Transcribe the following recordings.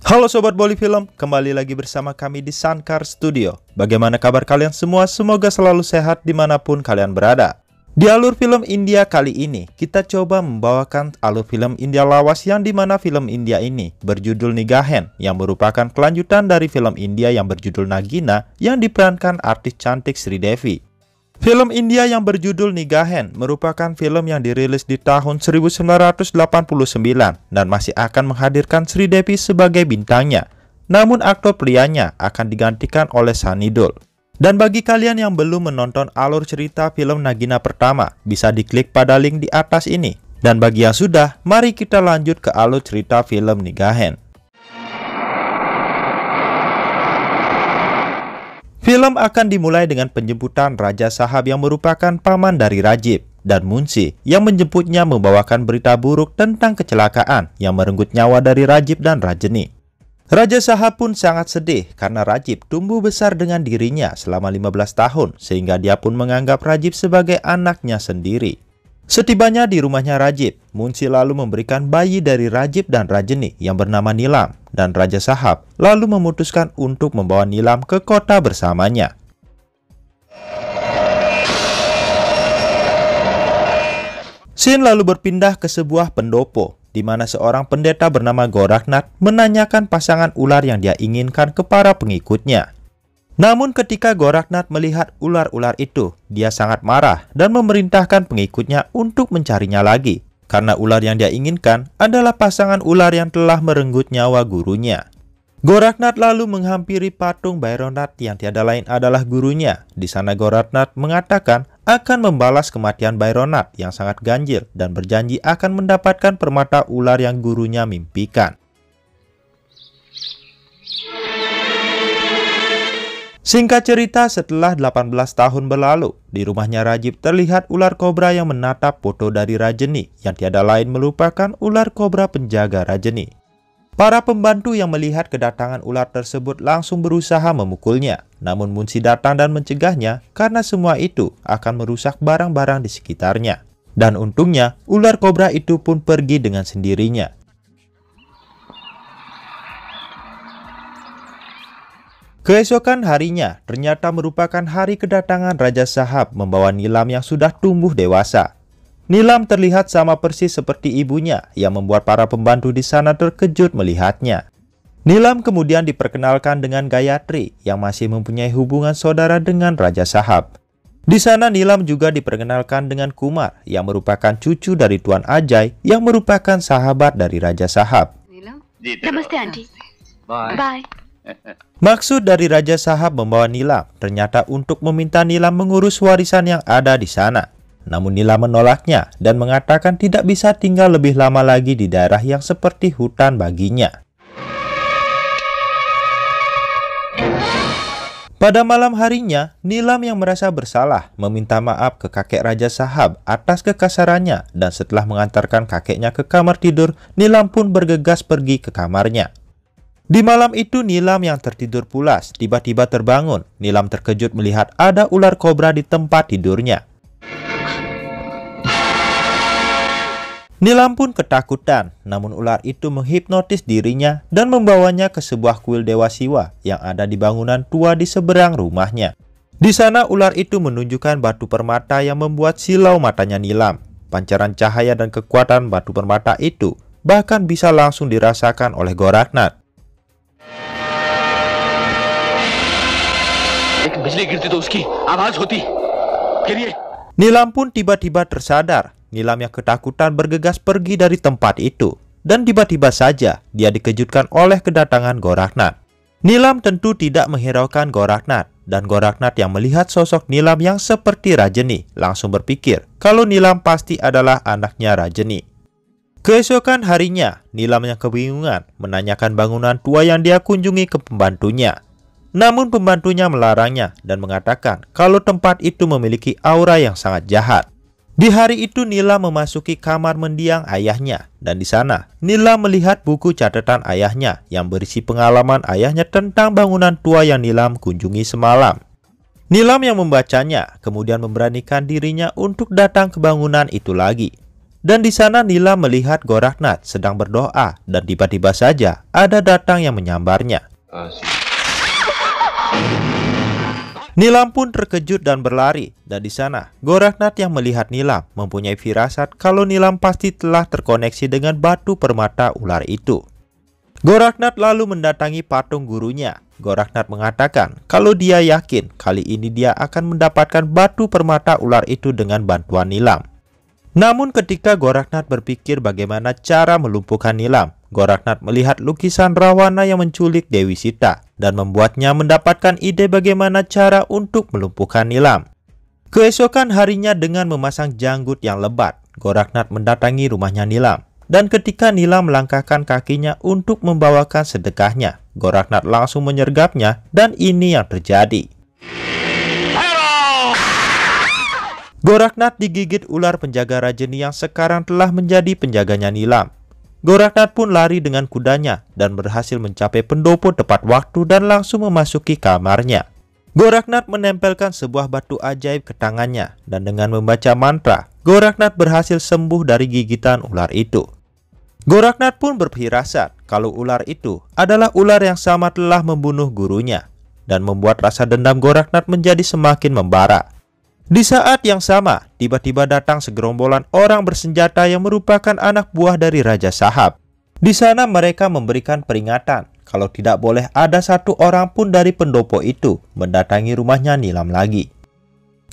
Halo Sobat Bolly Film, kembali lagi bersama kami di Sankar Studio. Bagaimana kabar kalian semua? Semoga selalu sehat dimanapun kalian berada. Di alur film India kali ini, kita coba membawakan alur film India lawas yang dimana film India ini berjudul Nigahan, yang merupakan kelanjutan dari film India yang berjudul Nagina yang diperankan artis cantik Sri Devi. Film India yang berjudul Nigahan merupakan film yang dirilis di tahun 1989 dan masih akan menghadirkan Sri Devi sebagai bintangnya. Namun aktor prianya akan digantikan oleh Sunny Deol. Dan bagi kalian yang belum menonton alur cerita film Nagina pertama, bisa diklik pada link di atas ini. Dan bagi yang sudah, mari kita lanjut ke alur cerita film Nigahan. Film akan dimulai dengan penjemputan Raja Sahab yang merupakan paman dari Rajiv dan Munshi yang menjemputnya membawakan berita buruk tentang kecelakaan yang merenggut nyawa dari Rajiv dan Rajani. Raja Sahab pun sangat sedih karena Rajiv tumbuh besar dengan dirinya selama 15 tahun sehingga dia pun menganggap Rajiv sebagai anaknya sendiri. Setibanya di rumahnya Rajiv, Munshi lalu memberikan bayi dari Rajiv dan Rajani yang bernama Nilam, dan Raja Sahab lalu memutuskan untuk membawa Nilam ke kota bersamanya. Scene lalu berpindah ke sebuah pendopo, di mana seorang pendeta bernama Goraknath menanyakan pasangan ular yang dia inginkan ke para pengikutnya. Namun ketika Goraknath melihat ular-ular itu, dia sangat marah dan memerintahkan pengikutnya untuk mencarinya lagi. Karena ular yang dia inginkan adalah pasangan ular yang telah merenggut nyawa gurunya. Goraknath lalu menghampiri patung Bhairanath yang tiada lain adalah gurunya. Di sana Goraknath mengatakan akan membalas kematian Bhairanath yang sangat ganjil dan berjanji akan mendapatkan permata ular yang gurunya mimpikan. Singkat cerita, setelah 18 tahun berlalu, di rumahnya Rajiv terlihat ular kobra yang menatap foto dari Rajani yang tiada lain merupakan ular kobra penjaga Rajani. Para pembantu yang melihat kedatangan ular tersebut langsung berusaha memukulnya, namun Munshi datang dan mencegahnya karena semua itu akan merusak barang-barang di sekitarnya. Dan untungnya, ular kobra itu pun pergi dengan sendirinya. Keesokan harinya ternyata merupakan hari kedatangan Raja Sahab membawa Nilam yang sudah tumbuh dewasa. Nilam terlihat sama persis seperti ibunya yang membuat para pembantu di sana terkejut melihatnya. Nilam kemudian diperkenalkan dengan Gayatri yang masih mempunyai hubungan saudara dengan Raja Sahab. Di sana Nilam juga diperkenalkan dengan Kumar yang merupakan cucu dari Tuan Ajay yang merupakan sahabat dari Raja Sahab. Namaste, Auntie. Bye. Maksud dari Raja Sahab membawa Nilam ternyata untuk meminta Nilam mengurus warisan yang ada di sana. Namun Nilam menolaknya dan mengatakan tidak bisa tinggal lebih lama lagi di daerah yang seperti hutan baginya. Pada malam harinya, Nilam yang merasa bersalah meminta maaf ke kakek Raja Sahab atas kekasarannya, dan setelah mengantarkan kakeknya ke kamar tidur, Nilam pun bergegas pergi ke kamarnya. Di malam itu Nilam yang tertidur pulas tiba-tiba terbangun. Nilam terkejut melihat ada ular kobra di tempat tidurnya. Nilam pun ketakutan, namun ular itu menghipnotis dirinya dan membawanya ke sebuah kuil Dewa Siwa yang ada di bangunan tua di seberang rumahnya. Di sana ular itu menunjukkan batu permata yang membuat silau matanya Nilam. Pancaran cahaya dan kekuatan batu permata itu bahkan bisa langsung dirasakan oleh Goraknath. Nilam pun tiba-tiba tersadar. Nilam yang ketakutan bergegas pergi dari tempat itu. Dan tiba-tiba saja dia dikejutkan oleh kedatangan Goraknath. Nilam tentu tidak menghiraukan Goraknath. Dan Goraknath yang melihat sosok Nilam yang seperti Rajani langsung berpikir kalau Nilam pasti adalah anaknya Rajani. Keesokan harinya, Nilam yang kebingungan menanyakan bangunan tua yang dia kunjungi ke pembantunya. Namun pembantunya melarangnya dan mengatakan kalau tempat itu memiliki aura yang sangat jahat. Di hari itu Nilam memasuki kamar mendiang ayahnya, dan di sana Nilam melihat buku catatan ayahnya yang berisi pengalaman ayahnya tentang bangunan tua yang Nilam kunjungi semalam. Nilam yang membacanya kemudian memberanikan dirinya untuk datang ke bangunan itu lagi. Dan di sana Nilam melihat Goraknath sedang berdoa dan tiba-tiba saja ada datang yang menyambarnya. Nilam pun terkejut dan berlari, dan di sana Goraknath yang melihat Nilam mempunyai firasat kalau Nilam pasti telah terkoneksi dengan batu permata ular itu. Goraknath lalu mendatangi patung gurunya. Goraknath mengatakan kalau dia yakin kali ini dia akan mendapatkan batu permata ular itu dengan bantuan Nilam. Namun ketika Goraknath berpikir bagaimana cara melumpuhkan Nilam, Goraknath melihat lukisan Rawana yang menculik Dewi Sita dan membuatnya mendapatkan ide bagaimana cara untuk melumpuhkan Nilam. Keesokan harinya dengan memasang janggut yang lebat, Goraknath mendatangi rumahnya Nilam. Dan ketika Nilam melangkahkan kakinya untuk membawakan sedekahnya, Goraknath langsung menyergapnya dan ini yang terjadi. Goraknath digigit ular penjaga rajeni yang sekarang telah menjadi penjaganya Nilam. Goraknath pun lari dengan kudanya dan berhasil mencapai pendopo tepat waktu dan langsung memasuki kamarnya. Goraknath menempelkan sebuah batu ajaib ke tangannya dan dengan membaca mantra, Goraknath berhasil sembuh dari gigitan ular itu. Goraknath pun berfirasat kalau ular itu adalah ular yang sama telah membunuh gurunya dan membuat rasa dendam Goraknath menjadi semakin membara. Di saat yang sama, tiba-tiba datang segerombolan orang bersenjata yang merupakan anak buah dari Raja Sahab. Di sana mereka memberikan peringatan kalau tidak boleh ada satu orang pun dari pendopo itu mendatangi rumahnya Nilam lagi.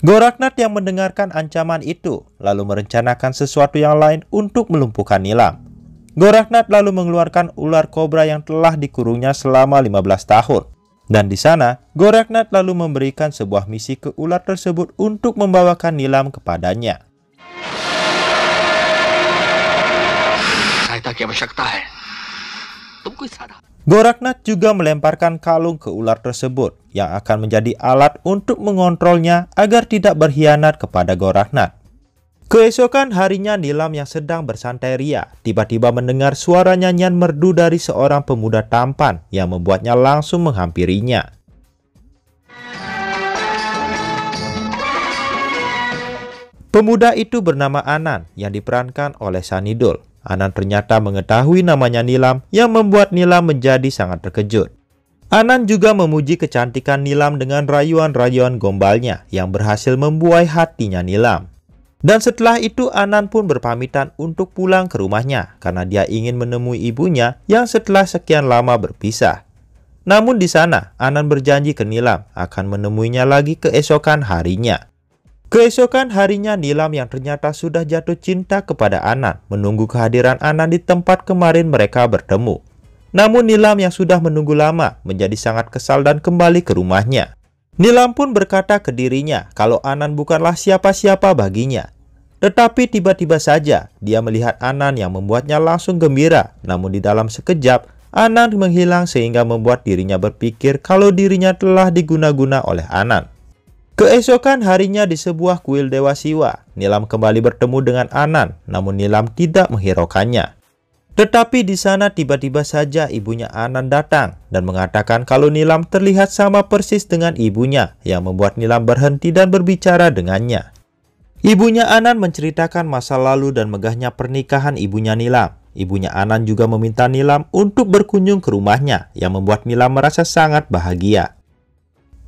Goraknath yang mendengarkan ancaman itu lalu merencanakan sesuatu yang lain untuk melumpuhkan Nilam. Goraknath lalu mengeluarkan ular kobra yang telah dikurungnya selama 15 tahun. Dan di sana, Goraknath lalu memberikan sebuah misi ke ular tersebut untuk membawakan Nilam kepadanya. Goraknath juga melemparkan kalung ke ular tersebut yang akan menjadi alat untuk mengontrolnya agar tidak berkhianat kepada Goraknath. Keesokan harinya Nilam yang sedang bersantai ria tiba-tiba mendengar suara nyanyian merdu dari seorang pemuda tampan yang membuatnya langsung menghampirinya. Pemuda itu bernama Anan yang diperankan oleh Sanidul. Anan ternyata mengetahui namanya Nilam yang membuat Nilam menjadi sangat terkejut. Anan juga memuji kecantikan Nilam dengan rayuan-rayuan gombalnya yang berhasil membuai hatinya Nilam. Dan setelah itu Anan pun berpamitan untuk pulang ke rumahnya karena dia ingin menemui ibunya yang setelah sekian lama berpisah. Namun di sana Anan berjanji ke Nilam akan menemuinya lagi keesokan harinya. Keesokan harinya Nilam yang ternyata sudah jatuh cinta kepada Anan menunggu kehadiran Anan di tempat kemarin mereka bertemu. Namun Nilam yang sudah menunggu lama menjadi sangat kesal dan kembali ke rumahnya. Nilam pun berkata ke dirinya kalau Anan bukanlah siapa-siapa baginya. Tetapi tiba-tiba saja dia melihat Anan yang membuatnya langsung gembira. Namun di dalam sekejap Anan menghilang sehingga membuat dirinya berpikir kalau dirinya telah diguna-guna oleh Anan. Keesokan harinya di sebuah kuil Dewa Siwa, Nilam kembali bertemu dengan Anan, namun Nilam tidak menghiraukannya. Tetapi di sana tiba-tiba saja ibunya Anan datang dan mengatakan kalau Nilam terlihat sama persis dengan ibunya yang membuat Nilam berhenti dan berbicara dengannya. Ibunya Anan menceritakan masa lalu dan megahnya pernikahan ibunya Nilam. Ibunya Anan juga meminta Nilam untuk berkunjung ke rumahnya yang membuat Nilam merasa sangat bahagia.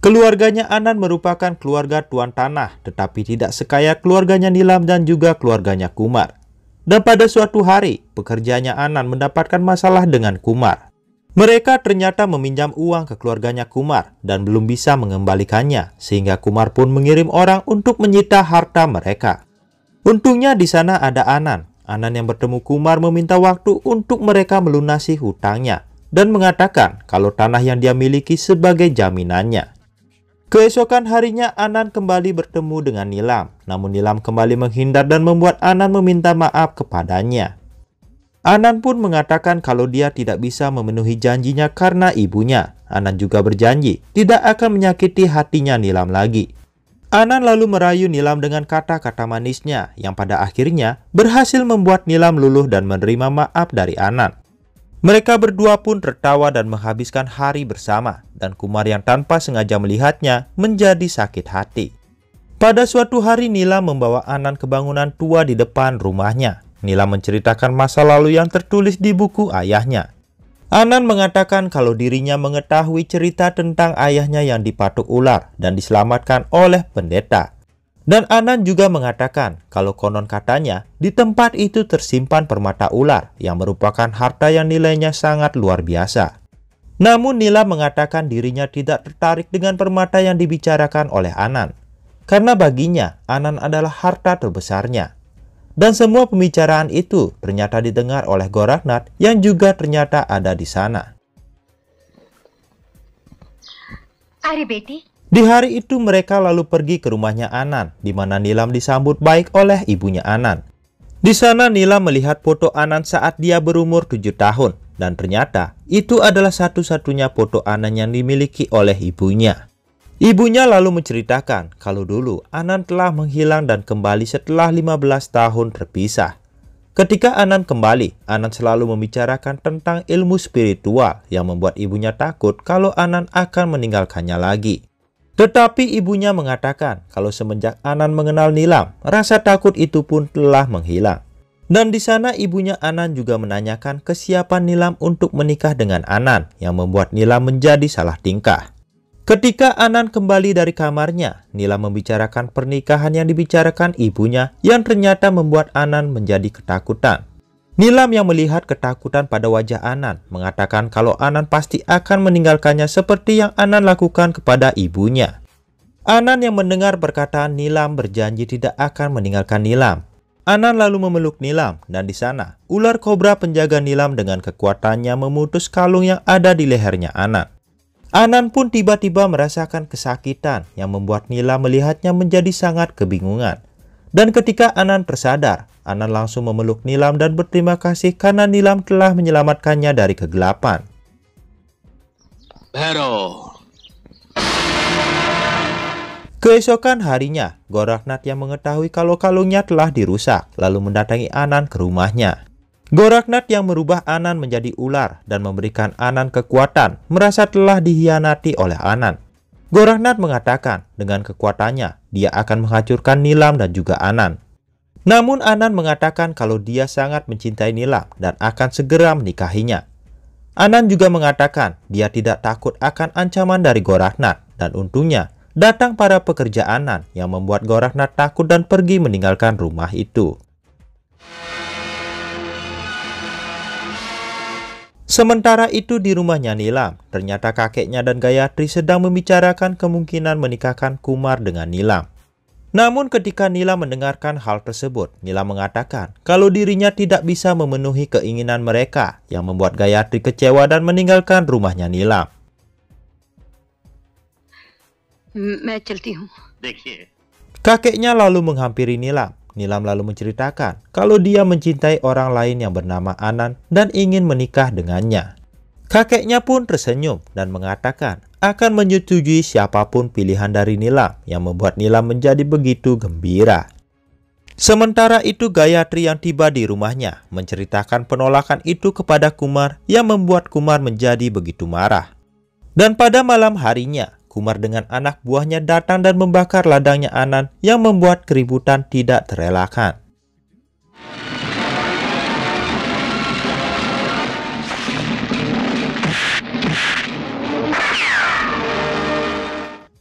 Keluarganya Anan merupakan keluarga tuan tanah tetapi tidak sekaya keluarganya Nilam dan juga keluarganya Kumar. Dan pada suatu hari, pekerjanya Anan mendapatkan masalah dengan Kumar. Mereka ternyata meminjam uang ke keluarganya Kumar dan belum bisa mengembalikannya, sehingga Kumar pun mengirim orang untuk menyita harta mereka. Untungnya di sana ada Anan. Anan yang bertemu Kumar meminta waktu untuk mereka melunasi hutangnya dan mengatakan kalau tanah yang dia miliki sebagai jaminannya. Keesokan harinya Anan kembali bertemu dengan Nilam, namun Nilam kembali menghindar dan membuat Anan meminta maaf kepadanya. Anan pun mengatakan kalau dia tidak bisa memenuhi janjinya karena ibunya. Anan juga berjanji tidak akan menyakiti hatinya Nilam lagi. Anan lalu merayu Nilam dengan kata-kata manisnya yang pada akhirnya berhasil membuat Nilam luluh dan menerima maaf dari Anan. Mereka berdua pun tertawa dan menghabiskan hari bersama, dan Kumar yang tanpa sengaja melihatnya menjadi sakit hati. Pada suatu hari Nilam membawa Anan ke bangunan tua di depan rumahnya. Nilam menceritakan masa lalu yang tertulis di buku ayahnya. Anand mengatakan kalau dirinya mengetahui cerita tentang ayahnya yang dipatuk ular dan diselamatkan oleh pendeta. Dan Anand juga mengatakan kalau konon katanya di tempat itu tersimpan permata ular yang merupakan harta yang nilainya sangat luar biasa. Namun Nilam mengatakan dirinya tidak tertarik dengan permata yang dibicarakan oleh Anand, karena baginya Anand adalah harta terbesarnya. Dan semua pembicaraan itu ternyata didengar oleh Goraknath yang juga ternyata ada di sana. Di hari itu mereka lalu pergi ke rumahnya Anand, di mana Nilam disambut baik oleh ibunya Anand. Di sana Nilam melihat foto Anand saat dia berumur 7 tahun. Dan ternyata itu adalah satu-satunya foto Anand yang dimiliki oleh ibunya. Ibunya lalu menceritakan kalau dulu Anand telah menghilang dan kembali setelah 15 tahun terpisah. Ketika Anand kembali, Anand selalu membicarakan tentang ilmu spiritual yang membuat ibunya takut kalau Anand akan meninggalkannya lagi. Tetapi ibunya mengatakan kalau semenjak Anand mengenal Nilam, rasa takut itu pun telah menghilang. Dan di sana ibunya Anand juga menanyakan kesiapan Nilam untuk menikah dengan Anand yang membuat Nilam menjadi salah tingkah. Ketika Anand kembali dari kamarnya, Nilam membicarakan pernikahan yang dibicarakan ibunya yang ternyata membuat Anand menjadi ketakutan. Nilam yang melihat ketakutan pada wajah Anand mengatakan kalau Anand pasti akan meninggalkannya seperti yang Anand lakukan kepada ibunya. Anand yang mendengar perkataan Nilam berjanji tidak akan meninggalkan Nilam. Anand lalu memeluk Nilam dan di sana ular kobra penjaga Nilam dengan kekuatannya memutus kalung yang ada di lehernya Anand. Anand pun tiba-tiba merasakan kesakitan yang membuat Nilam melihatnya menjadi sangat kebingungan. Dan ketika Anand tersadar, Anand langsung memeluk Nilam dan berterima kasih karena Nilam telah menyelamatkannya dari kegelapan. Hero. Keesokan harinya, Goraknath yang mengetahui kalau kalungnya telah dirusak, lalu mendatangi Anand ke rumahnya. Goraknath yang merubah Anand menjadi ular dan memberikan Anand kekuatan, merasa telah dihianati oleh Anand. Goraknath mengatakan dengan kekuatannya, dia akan menghancurkan Nilam dan juga Anand. Namun Anand mengatakan kalau dia sangat mencintai Nilam dan akan segera menikahinya. Anand juga mengatakan dia tidak takut akan ancaman dari Goraknath dan untungnya, datang para pekerja Anand yang membuat Goraknath takut dan pergi meninggalkan rumah itu. Sementara itu di rumahnya Nilam, ternyata kakeknya dan Gayatri sedang membicarakan kemungkinan menikahkan Kumar dengan Nilam. Namun ketika Nilam mendengarkan hal tersebut, Nilam mengatakan kalau dirinya tidak bisa memenuhi keinginan mereka yang membuat Gayatri kecewa dan meninggalkan rumahnya Nilam. Kakeknya lalu menghampiri Nilam. Nilam lalu menceritakan kalau dia mencintai orang lain yang bernama Anand dan ingin menikah dengannya. Kakeknya pun tersenyum dan mengatakan akan menyetujui siapapun pilihan dari Nilam yang membuat Nilam menjadi begitu gembira. Sementara itu Gayatri yang tiba di rumahnya menceritakan penolakan itu kepada Kumar yang membuat Kumar menjadi begitu marah. Dan pada malam harinya, Kumar dengan anak buahnya datang dan membakar ladangnya Anand yang membuat keributan tidak terelakkan.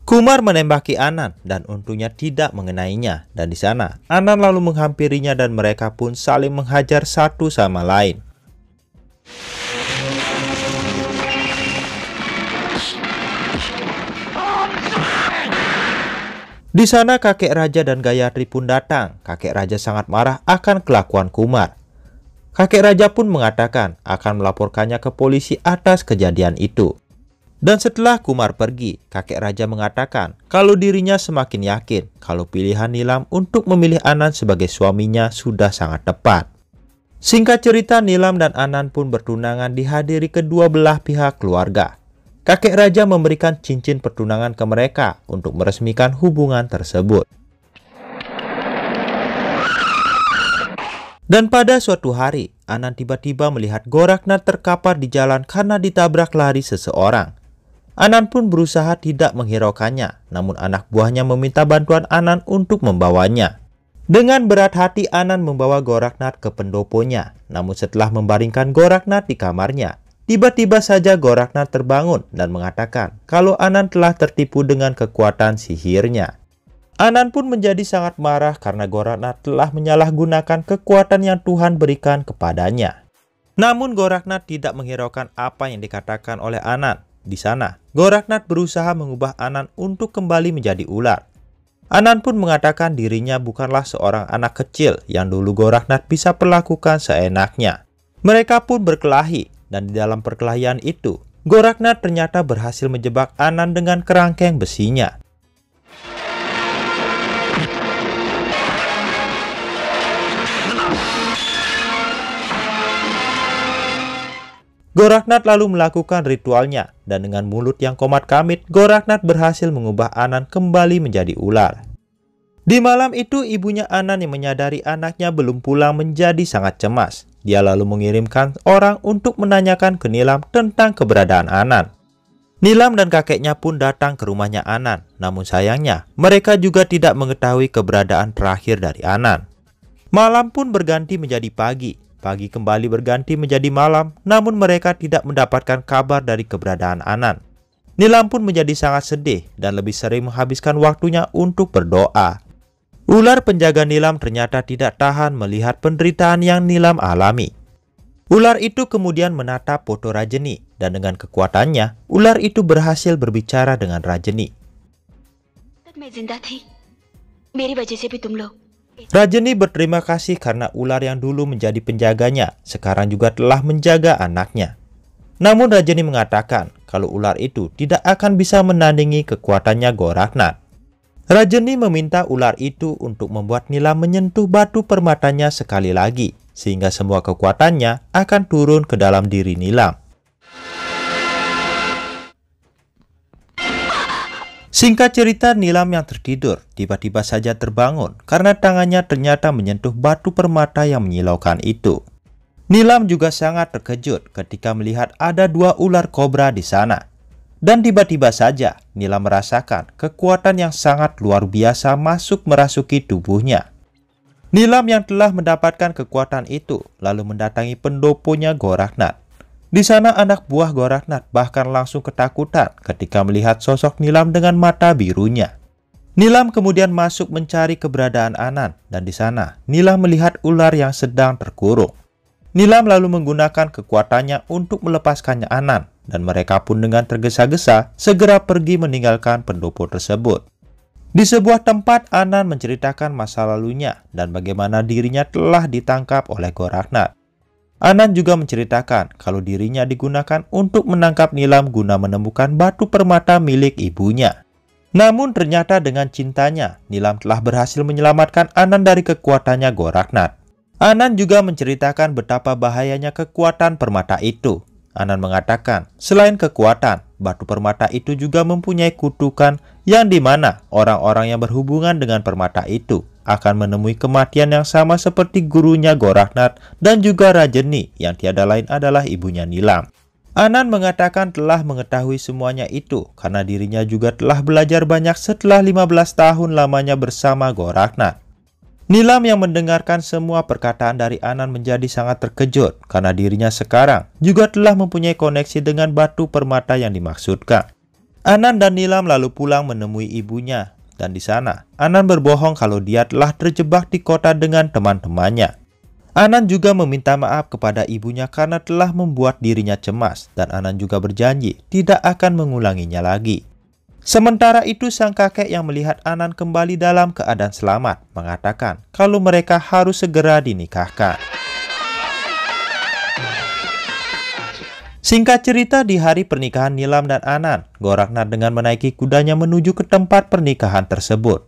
Kumar menembaki Anand dan untungnya tidak mengenainya. Dan di sana Anand lalu menghampirinya dan mereka pun saling menghajar satu sama lain. Di sana kakek raja dan Gayatri pun datang. Kakek raja sangat marah akan kelakuan Kumar. Kakek raja pun mengatakan akan melaporkannya ke polisi atas kejadian itu. Dan setelah Kumar pergi, kakek raja mengatakan kalau dirinya semakin yakin kalau pilihan Nilam untuk memilih Anand sebagai suaminya sudah sangat tepat. Singkat cerita, Nilam dan Anand pun bertunangan dihadiri kedua belah pihak keluarga. Kakek raja memberikan cincin pertunangan ke mereka untuk meresmikan hubungan tersebut. Dan pada suatu hari, Anand tiba-tiba melihat Goraknath terkapar di jalan karena ditabrak lari seseorang. Anand pun berusaha tidak menghiraukannya, namun anak buahnya meminta bantuan Anand untuk membawanya. Dengan berat hati Anand membawa Goraknath ke pendoponya. Namun setelah membaringkan Goraknath di kamarnya, tiba-tiba saja Goraknath terbangun dan mengatakan kalau Anand telah tertipu dengan kekuatan sihirnya. Anand pun menjadi sangat marah karena Goraknath telah menyalahgunakan kekuatan yang Tuhan berikan kepadanya. Namun Goraknath tidak menghiraukan apa yang dikatakan oleh Anand. Di sana, Goraknath berusaha mengubah Anand untuk kembali menjadi ular. Anand pun mengatakan dirinya bukanlah seorang anak kecil yang dulu Goraknath bisa perlakukan seenaknya. Mereka pun berkelahi, dan di dalam perkelahian itu, Goraknath ternyata berhasil menjebak Anand dengan kerangkeng besinya. Goraknath lalu melakukan ritualnya, dan dengan mulut yang komat-kamit, Goraknath berhasil mengubah Anand kembali menjadi ular. Di malam itu, ibunya Anand yang menyadari anaknya belum pulang menjadi sangat cemas. Dia lalu mengirimkan orang untuk menanyakan ke Nilam tentang keberadaan Anand. Nilam dan kakeknya pun datang ke rumahnya Anand, namun sayangnya mereka juga tidak mengetahui keberadaan terakhir dari Anand. Malam pun berganti menjadi pagi. Pagi kembali berganti menjadi malam, namun mereka tidak mendapatkan kabar dari keberadaan Anand. Nilam pun menjadi sangat sedih dan lebih sering menghabiskan waktunya untuk berdoa. Ular penjaga Nilam ternyata tidak tahan melihat penderitaan yang Nilam alami. Ular itu kemudian menatap foto Rajani, dan dengan kekuatannya, ular itu berhasil berbicara dengan Rajani. Rajani berterima kasih karena ular yang dulu menjadi penjaganya sekarang juga telah menjaga anaknya. Namun Rajani mengatakan kalau ular itu tidak akan bisa menandingi kekuatannya Goraknath. Rajani meminta ular itu untuk membuat Nilam menyentuh batu permatanya sekali lagi, sehingga semua kekuatannya akan turun ke dalam diri Nilam. Singkat cerita, Nilam yang tertidur tiba-tiba saja terbangun karena tangannya ternyata menyentuh batu permata yang menyilaukan itu. Nilam juga sangat terkejut ketika melihat ada 2 ular kobra di sana. Dan tiba-tiba saja Nilam merasakan kekuatan yang sangat luar biasa masuk merasuki tubuhnya. Nilam yang telah mendapatkan kekuatan itu lalu mendatangi pendoponya Goraknath. Di sana anak buah Goraknath bahkan langsung ketakutan ketika melihat sosok Nilam dengan mata birunya. Nilam kemudian masuk mencari keberadaan Anand, dan di sana Nilam melihat ular yang sedang terkurung. Nilam lalu menggunakan kekuatannya untuk melepaskannya Anand, dan mereka pun dengan tergesa-gesa segera pergi meninggalkan pendopo tersebut. Di sebuah tempat, Anand menceritakan masa lalunya dan bagaimana dirinya telah ditangkap oleh Goraknath. Anand juga menceritakan kalau dirinya digunakan untuk menangkap Nilam guna menemukan batu permata milik ibunya. Namun ternyata dengan cintanya, Nilam telah berhasil menyelamatkan Anand dari kekuatannya Goraknath. Anand juga menceritakan betapa bahayanya kekuatan permata itu. Anand mengatakan, selain kekuatan, batu permata itu juga mempunyai kutukan yang dimana orang-orang yang berhubungan dengan permata itu akan menemui kematian yang sama seperti gurunya Goraknath dan juga Rajani yang tiada lain adalah ibunya Nilam. Anand mengatakan telah mengetahui semuanya itu karena dirinya juga telah belajar banyak setelah 15 tahun lamanya bersama Goraknath. Nilam yang mendengarkan semua perkataan dari Anand menjadi sangat terkejut karena dirinya sekarang juga telah mempunyai koneksi dengan batu permata yang dimaksudkan. Anand dan Nilam lalu pulang menemui ibunya, dan di sana Anand berbohong kalau dia telah terjebak di kota dengan teman-temannya. Anand juga meminta maaf kepada ibunya karena telah membuat dirinya cemas, dan Anand juga berjanji tidak akan mengulanginya lagi. Sementara itu, sang kakek yang melihat Anand kembali dalam keadaan selamat mengatakan kalau mereka harus segera dinikahkan. Singkat cerita, di hari pernikahan Nilam dan Anand, Goraknath dengan menaiki kudanya menuju ke tempat pernikahan tersebut.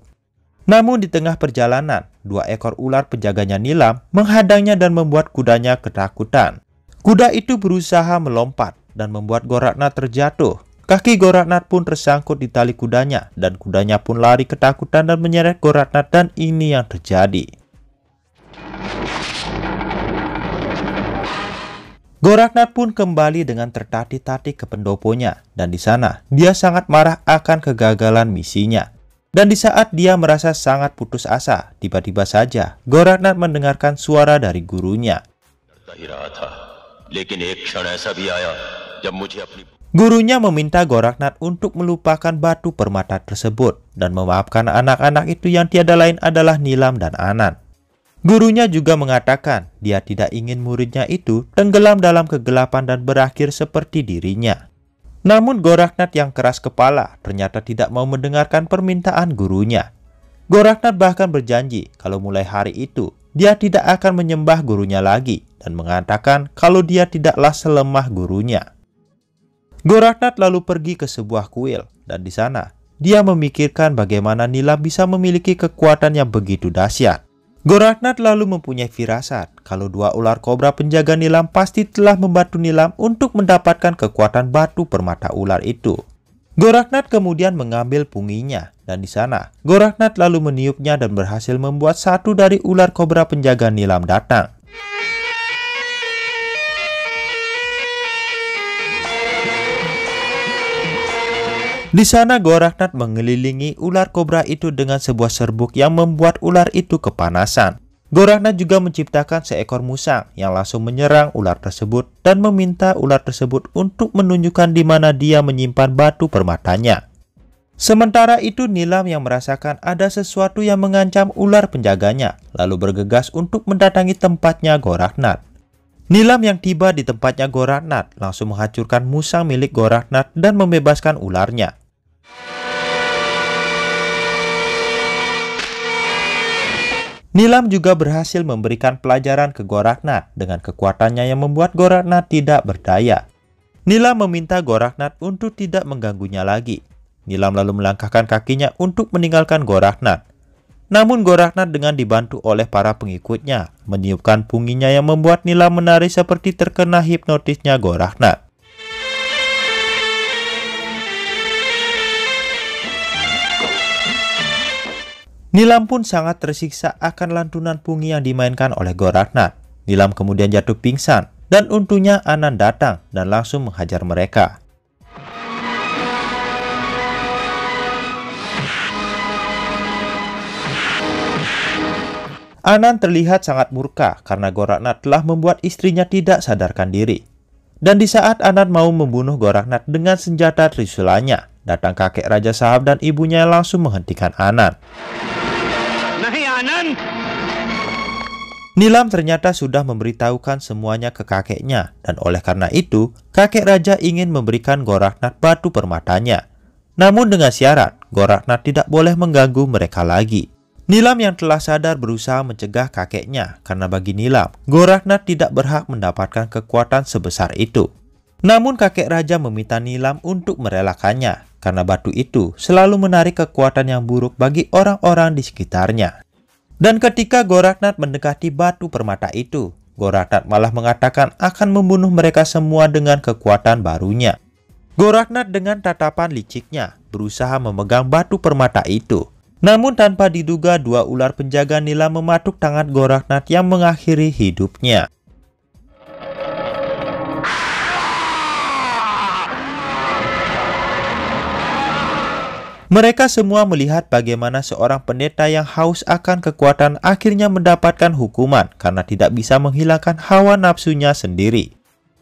Namun di tengah perjalanan, 2 ekor ular penjaganya Nilam menghadangnya dan membuat kudanya ketakutan. Kuda itu berusaha melompat dan membuat Goraknath terjatuh. Kaki Goraknath pun tersangkut di tali kudanya, dan kudanya pun lari ketakutan dan menyeret Goraknath, dan ini yang terjadi. Goraknath pun kembali dengan tertatih-tatih ke pendoponya, dan di sana dia sangat marah akan kegagalan misinya. Dan di saat dia merasa sangat putus asa, tiba-tiba saja Goraknath mendengarkan suara dari gurunya. Gurunya meminta Goraknath untuk melupakan batu permata tersebut dan memaafkan anak-anak itu yang tiada lain adalah Nilam dan Anand. Gurunya juga mengatakan dia tidak ingin muridnya itu tenggelam dalam kegelapan dan berakhir seperti dirinya. Namun Goraknath yang keras kepala ternyata tidak mau mendengarkan permintaan gurunya. Goraknath bahkan berjanji kalau mulai hari itu dia tidak akan menyembah gurunya lagi dan mengatakan kalau dia tidaklah selemah gurunya. Goraknath lalu pergi ke sebuah kuil dan di sana dia memikirkan bagaimana Nilam bisa memiliki kekuatan yang begitu dahsyat. Goraknath lalu mempunyai firasat kalau dua ular kobra penjaga Nilam pasti telah membantu Nilam untuk mendapatkan kekuatan batu permata ular itu. Goraknath kemudian mengambil punginya dan di sana Goraknath lalu meniupnya dan berhasil membuat satu dari ular kobra penjaga Nilam datang. Di sana Goraknath mengelilingi ular kobra itu dengan sebuah serbuk yang membuat ular itu kepanasan. Goraknath juga menciptakan seekor musang yang langsung menyerang ular tersebut dan meminta ular tersebut untuk menunjukkan di mana dia menyimpan batu permatanya. Sementara itu Nilam yang merasakan ada sesuatu yang mengancam ular penjaganya lalu bergegas untuk mendatangi tempatnya Goraknath. Nilam yang tiba di tempatnya Goraknath langsung menghancurkan musang milik Goraknath dan membebaskan ularnya. Nilam juga berhasil memberikan pelajaran ke Goraknath dengan kekuatannya yang membuat Goraknath tidak berdaya. Nilam meminta Goraknath untuk tidak mengganggunya lagi. Nilam lalu melangkahkan kakinya untuk meninggalkan Goraknath. Namun Goraknath dengan dibantu oleh para pengikutnya meniupkan punginya yang membuat Nilam menari seperti terkena hipnotisnya Goraknath. Nilam pun sangat tersiksa akan lantunan pungi yang dimainkan oleh Goraknath. Nilam kemudian jatuh pingsan dan untungnya Anand datang dan langsung menghajar mereka. Anand terlihat sangat murka karena Goraknath telah membuat istrinya tidak sadarkan diri. Dan di saat Anand mau membunuh Goraknath dengan senjata trisulanya, datang kakek Raja Sahab dan ibunya langsung menghentikan Anand. Nilam ternyata sudah memberitahukan semuanya ke kakeknya dan oleh karena itu kakek raja ingin memberikan Goraknath batu permatanya. Namun dengan syarat Goraknath tidak boleh mengganggu mereka lagi. Nilam yang telah sadar berusaha mencegah kakeknya karena bagi Nilam Goraknath tidak berhak mendapatkan kekuatan sebesar itu. Namun kakek raja meminta Nilam untuk merelakannya karena batu itu selalu menarik kekuatan yang buruk bagi orang-orang di sekitarnya. Dan ketika Goraknath mendekati batu permata itu, Goraknath malah mengatakan akan membunuh mereka semua dengan kekuatan barunya. Goraknath dengan tatapan liciknya berusaha memegang batu permata itu. Namun tanpa diduga dua ular penjaga Nilam mematuk tangan Goraknath yang mengakhiri hidupnya. Mereka semua melihat bagaimana seorang pendeta yang haus akan kekuatan akhirnya mendapatkan hukuman karena tidak bisa menghilangkan hawa nafsunya sendiri.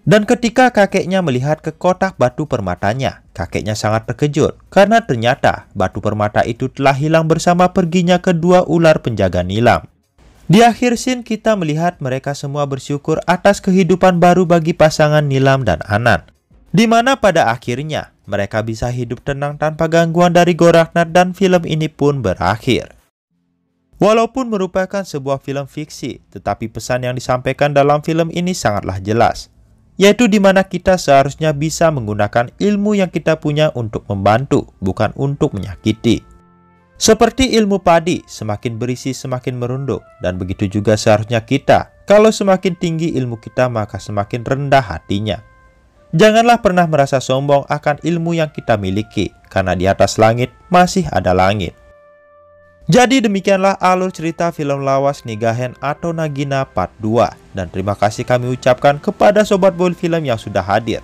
Dan ketika kakeknya melihat ke kotak batu permatanya, kakeknya sangat terkejut karena ternyata batu permata itu telah hilang bersama perginya kedua ular penjaga Nilam. Di akhir scene kita melihat mereka semua bersyukur atas kehidupan baru bagi pasangan Nilam dan Anand, di mana pada akhirnya mereka bisa hidup tenang tanpa gangguan dari Goraknath dan film ini pun berakhir. Walaupun merupakan sebuah film fiksi, tetapi pesan yang disampaikan dalam film ini sangatlah jelas, yaitu di mana kita seharusnya bisa menggunakan ilmu yang kita punya untuk membantu, bukan untuk menyakiti. Seperti ilmu padi, semakin berisi semakin merunduk, dan begitu juga seharusnya kita, kalau semakin tinggi ilmu kita maka semakin rendah hatinya. Janganlah pernah merasa sombong akan ilmu yang kita miliki, karena di atas langit masih ada langit. Jadi demikianlah alur cerita film lawas Nigahen atau Nagina Part 2. Dan terima kasih kami ucapkan kepada Sobat Boil Film yang sudah hadir.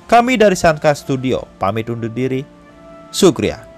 Kami dari Sankar Studio, pamit undur diri. Sukriya.